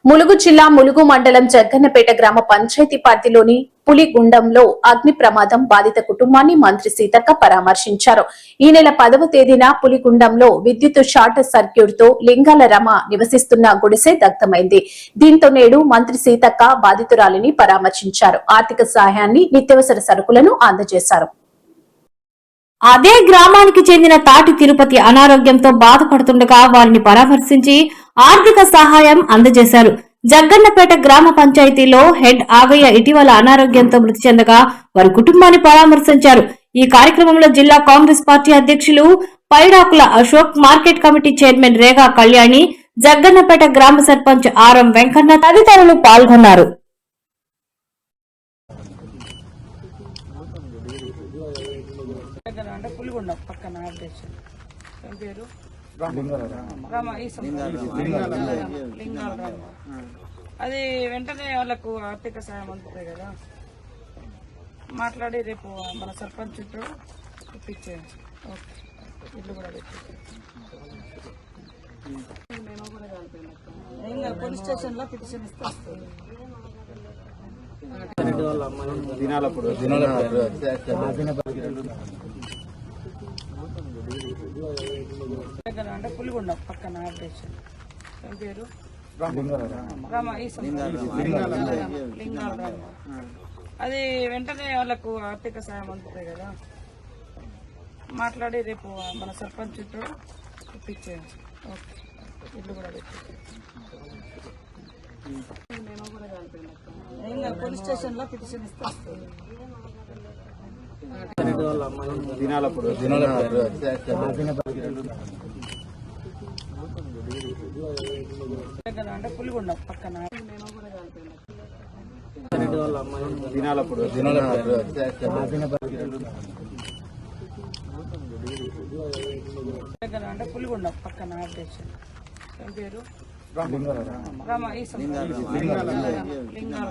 ములుగు జిల్లా ములుగు మండలం జగ్గన్నపేట గ్రామ పంచాయతీ పరిధిలోని పులిగుండంలో అగ్ని ప్రమాదం బాధిత కుటుంబాన్ని మంత్రి సీతక్క పరామర్శించారు. ఈ నెల 10వ తేదీన పులిగుండంలో విద్యుత్ షార్ట్ సర్క్యూట్ తో లింగాల రమ నివసిస్తున్న గుడిసె దగ్ధమైంది. దీంతో నేడు మంత్రి సీతక్క బాధితురాలిని పరామర్శించారు. ఆర్థిక సహాయాన్ని, నిత్యావసర సరుకులను అందజేశారు. అదే గ్రామానికి చెందిన తాటి తిరుపతి అనారోగ్యంతో బాధపడుతుండగా వారిని పరామర్శించి ఆర్థిక సహాయం అందజేశారు. జగ్గన్నపేట గ్రామ పంచాయతీలో హెడ్ ఆగయ్య ఇటీవల అనారోగ్యంతో మృతి చెందగా వారి కుటుంబాన్ని పరామర్శించారు. ఈ కార్యక్రమంలో జిల్లా కాంగ్రెస్ పార్టీ అధ్యక్షులు Paidakula Ashok, market committee chairman Rega Kalyani, Jaggannapeta గ్రామ సర్పంచ్ ఆరం వెంకన్న తదితరులు పాల్గొన్నారు. పులిగుండం పక్కన పేరు అది వెంటనే వాళ్ళకు ఆర్థిక సాయం అందుతాయి కదా, మాట్లాడి రేపు మన సర్పంచ్ ఇప్పించేయండి. ఓకే, ఇల్లు కూడా ఇంకా పోలీస్ స్టేషన్ లో పిటిషన్ ఇస్తే వస్తుంది. అంటే పులిగుండం పక్కన పేరు అది వెంటనే వాళ్ళకు ఆర్థిక సాయం అందుతాయి కదా, మాట్లాడి రేపు మన సర్పంచ్ ఇప్పించేయండి. ఓకే, ఇల్లు కూడా ఇంకా పోలీస్ స్టేషన్ లో పిటిషన్ ఇస్తే వస్తుంది. అంటే పులిగుండం పక్కన అంటే పులిగుండం పక్కన పేరు లింగాల